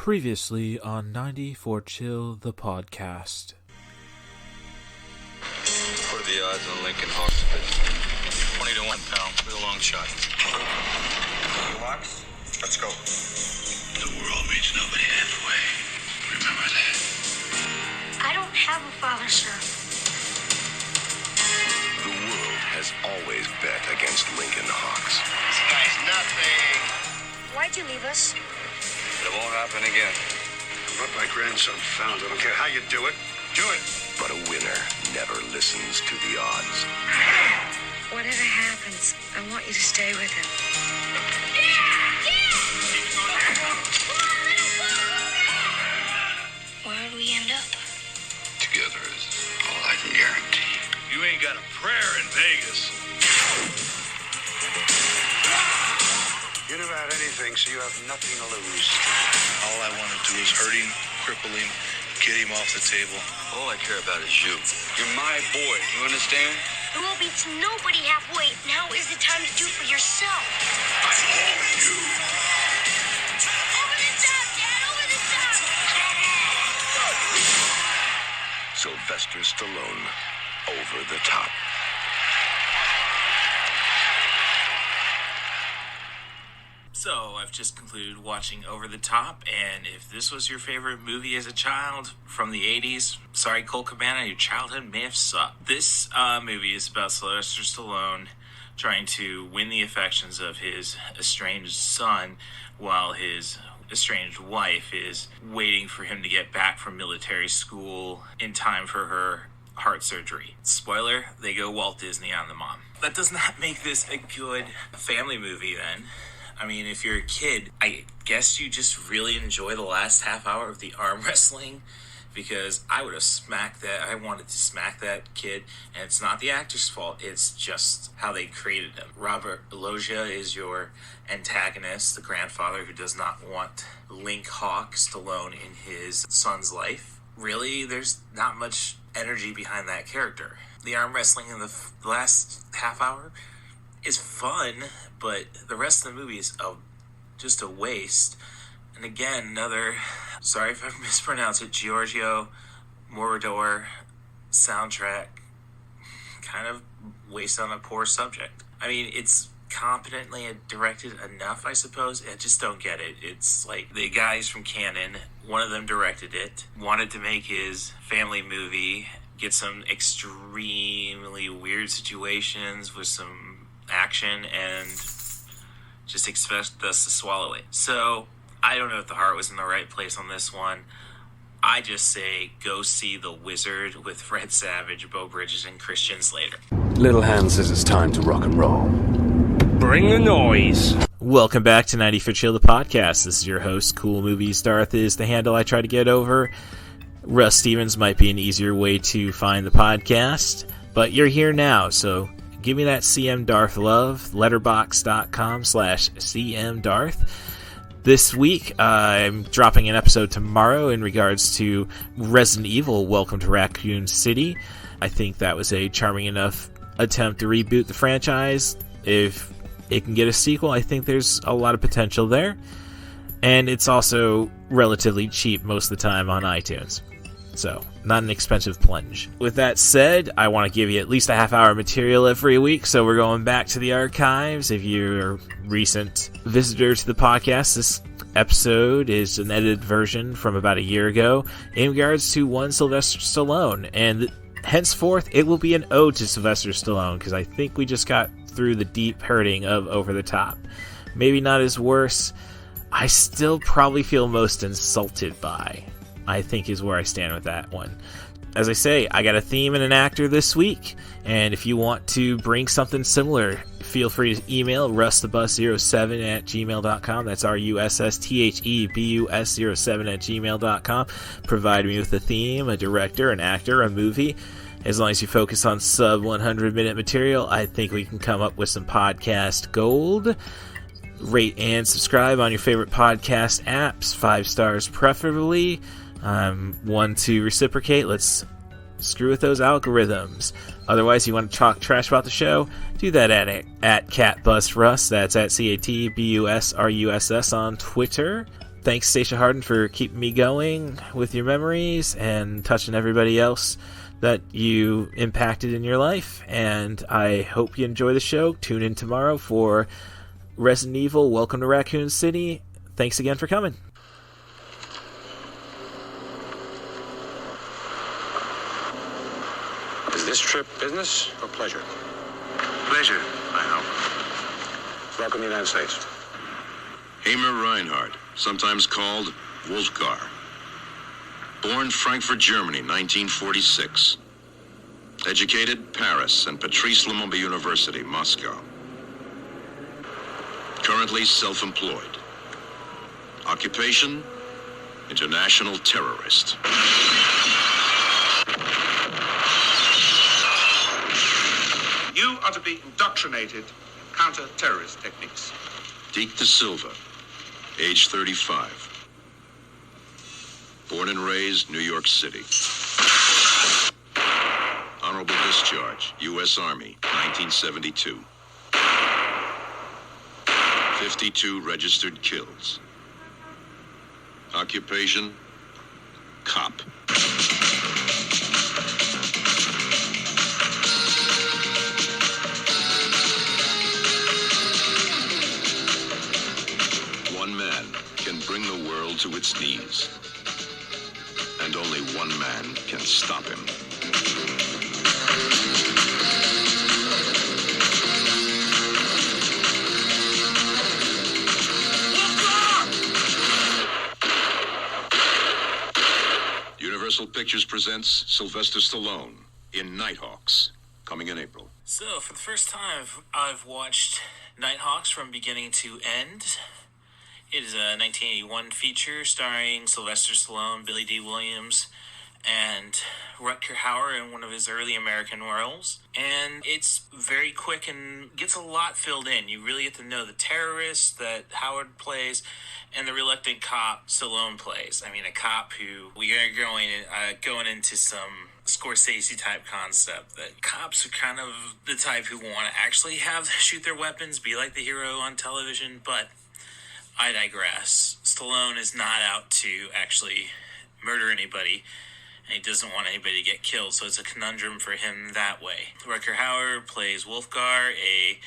Previously on 94 Chill, the podcast. What are the odds on Lincoln Hawks pitch? 20 to 1, pal. With a long shot. Locks? Let's go. The world meets nobody halfway. Remember that. I don't have a father, sir. The world has always bet against Lincoln Hawks. This guy's nothing. Why'd you leave us? It won't happen again. What my grandson found. I don't care how you do it. Do it. But a winner never listens to the odds. Whatever happens, I want you to stay with him. Where'd we end up? Together is all I can guarantee. You ain't got a prayer in Vegas. You never had anything, so you have nothing to lose. All I want to do is hurt him, cripple him, get him off the table. All I care about is you. You're my boy. You understand? The world beats nobody halfway. Now is the time to do for yourself. I'm all you. Over the top, Dad! Over the top! Sylvester Stallone, Over the Top. So, I've just concluded watching Over the Top, and if this was your favorite movie as a child from the 80s, sorry, Cole Cabana, your childhood may have sucked. This movie is about Sylvester Stallone trying to win the affections of his estranged son while his estranged wife is waiting for him to get back from military school in time for her heart surgery. Spoiler, they go Walt Disney on the mom. That does not make this a good family movie then. I mean, if you're a kid, I guess you just really enjoy the last half hour of the arm wrestling, because I would have smacked that. I wanted to smack that kid, and it's not the actor's fault. It's just how they created him. Robert Loggia is your antagonist, the grandfather who does not want Link Hawk Stallone in his son's life. Really, there's not much energy behind that character. The arm wrestling in the last half hour is fun, but the rest of the movie is just a waste. And again, sorry if I mispronounce it, Giorgio Moroder soundtrack, kind of waste on a poor subject. I mean, it's competently directed enough, I suppose. I just don't get it. It's like the guys from Canon, one of them directed it, wanted to make his family movie, get some extremely weird situations with some action, and just expect us to swallow it. So I don't know if the heart was in the right place on this one. I just say go see The Wizard with Fred Savage, Beau Bridges, and Christian Slater. Little Hand says it's time to rock and roll. Bring the noise. Welcome back to 94 Chill, the podcast. This is your host. Cool Movies Darth is the handle I try to get over. Russ Stevens might be an easier way to find the podcast, but you're here now, so give me that CM Darth love. Letterboxd.com/CM Darth. This week, I'm dropping an episode tomorrow in regards to Resident Evil Welcome to Raccoon City. I think that was a charming enough attempt to reboot the franchise. If it can get a sequel, I think there's a lot of potential there. And it's also relatively cheap most of the time on iTunes. So, not an expensive plunge. With that said, I want to give you at least a half hour material every week, so we're going back to the archives. If you're a recent visitor to the podcast, this episode is an edited version from about a year ago in regards to one Sylvester Stallone, and henceforth it will be an ode to Sylvester Stallone, because I think we just got through the deep hurting of Over the Top. Maybe not his worst. I still probably feel most insulted by, I think, is where I stand with that one. As I say, I got a theme and an actor this week, and if you want to bring something similar, feel free to email russthebus07@gmail.com. That's RUSSTHEBUS07@gmail.com. Provide me with a theme, a director, an actor, a movie. As long as you focus on sub 100-minute material, I think we can come up with some podcast gold. Rate and subscribe on your favorite podcast apps, 5 stars preferably. One to reciprocate. Let's screw with those algorithms. Otherwise, you want to talk trash about the show, do that at CatBusRuss. That's at CatBusRuss on Twitter. Thanks, Stacia Harden, for keeping me going with your memories and touching everybody else that you impacted in your life. And I hope you enjoy the show. Tune in tomorrow for Resident Evil Welcome to Raccoon City. Thanks again for coming. Is this trip business or pleasure? Pleasure, I hope. Welcome to the United States. Hamer Reinhardt, sometimes called Wolfgar. Born Frankfurt, Germany, 1946. Educated Paris and Patrice Lumumba University, Moscow. Currently self-employed. Occupation, international terrorist. You are to be indoctrinated counter-terrorist techniques. Deke De Silva, age 35. Born and raised New York City. Honorable discharge, U.S. Army, 1972. 52 registered kills. Occupation, cop. One man can bring the world to its knees. And only one man can stop him. Universal Pictures presents Sylvester Stallone in Nighthawks, coming in April. So, for the first time, I've watched Nighthawks from beginning to end. It is a 1981 feature starring Sylvester Stallone, Billy D. Williams, and Rutger Hauer in one of his early American roles. And it's very quick and gets a lot filled in. You really get to know the terrorist that Howard plays and the reluctant cop Stallone plays. I mean, a cop who we are going into some Scorsese type concept that cops are kind of the type who want to actually shoot their weapons, be like the hero on television, but I digress. Stallone is not out to actually murder anybody, and he doesn't want anybody to get killed, so it's a conundrum for him that way. Rutger Hauer plays Wolfgar, a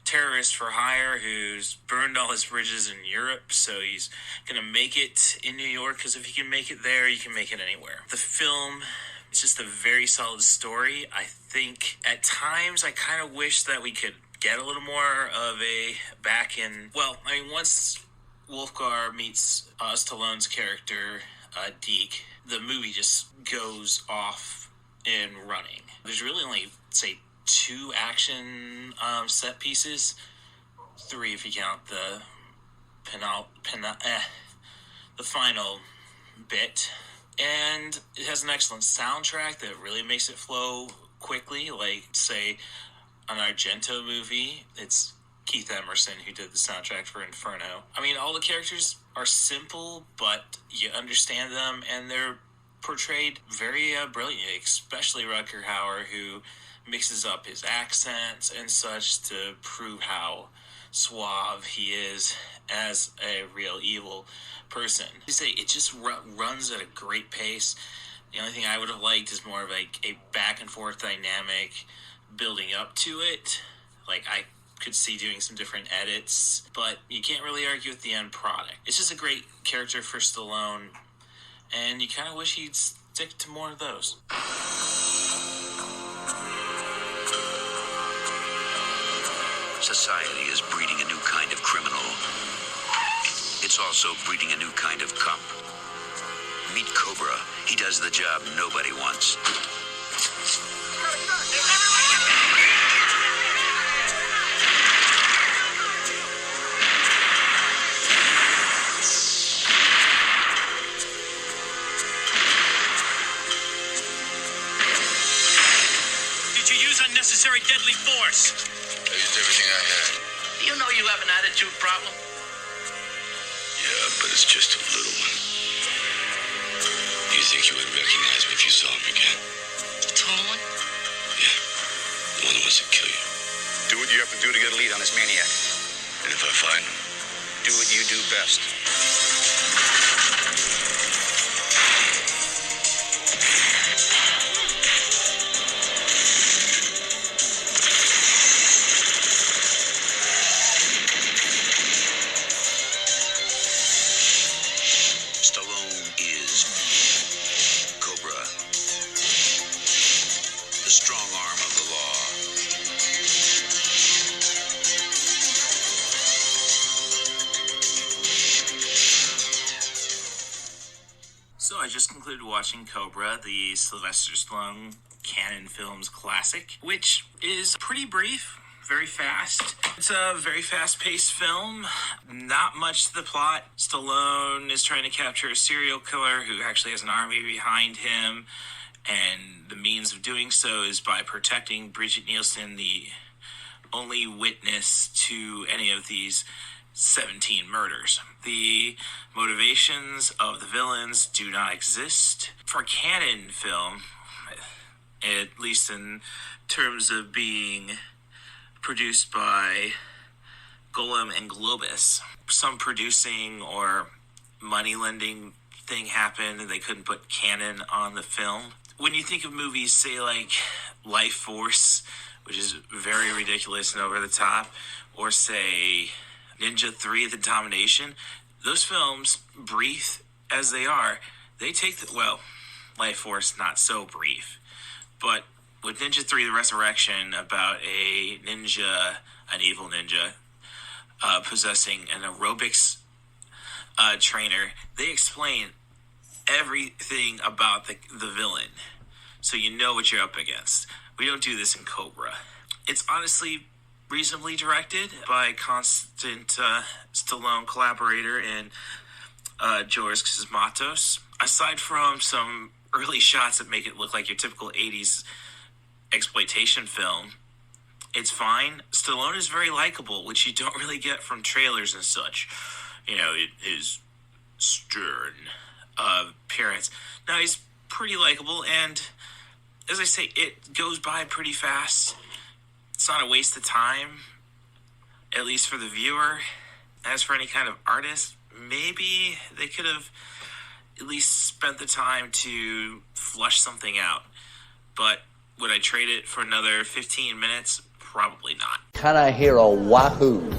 terrorist for hire who's burned all his bridges in Europe, so he's going to make it in New York, because if you can make it there, you can make it anywhere. The film, it's just a very solid story. I think at times I kind of wish that we could get a little more of a once Wolfgar meets Stallone's character, Deke, the movie just goes off and running. There's really only, say, 2 action set pieces, 3 if you count the the final bit, and it has an excellent soundtrack that really makes it flow quickly, like, say, an Argento movie. It's Keith Emerson who did the soundtrack for Inferno. I mean, all the characters are simple, but you understand them, and they're portrayed very brilliantly, especially Rutger Hauer, who mixes up his accents and such to prove how suave he is as a real evil person. You say it just runs at a great pace. The only thing I would have liked is more of a back and forth dynamic building up to it. Like, I could see doing some different edits, but you can't really argue with the end product. It's just a great character for Stallone, and you kind of wish he'd stick to more of those. Society is breeding a new kind of criminal. It's also breeding a new kind of cop. Meet Cobra. He does the job nobody wants. Did you use unnecessary deadly force? I used everything I had. You know you have an attitude problem. Yeah, but it's just a little one. Do you think you would recognize me if you saw him again? The tall one? Yeah, the one that wants to kill you. Do what you have to do to get a lead on this maniac. And if I find him? Do what you do best. So I just concluded watching Cobra, the Sylvester Stallone Canon Films classic, which is pretty brief, very fast. It's a very fast-paced film, not much to the plot. Stallone is trying to capture a serial killer who actually has an army behind him, and the means of doing so is by protecting Bridget Nielsen, the only witness to any of these 17 murders. The motivations of the villains do not exist. For canon film, at least in terms of being produced by Golem and Globus, some producing or money lending thing happened and they couldn't put canon on the film. When you think of movies, say like Life Force, which is very ridiculous and over the top, or say Ninja 3, The Domination, those films, brief as they are, they take Life Force, not so brief, but with Ninja 3, The Resurrection, about a ninja, an evil ninja, possessing an aerobics trainer, they explain everything about the villain, so you know what you're up against. We don't do this in Cobra. It's honestly reasonably directed by constant Stallone collaborator in George Cosmatos. Aside from some early shots that make it look like your typical 80s exploitation film, it's fine. Stallone is very likable, which you don't really get from trailers and such. You know, his stern appearance. Now, he's pretty likable, and as I say, it goes by pretty fast. It's not a waste of time, at least for the viewer. As for any kind of artist, maybe they could have at least spent the time to flush something out. But would I trade it for another 15 minutes? Probably not. Can I hear a wahoo?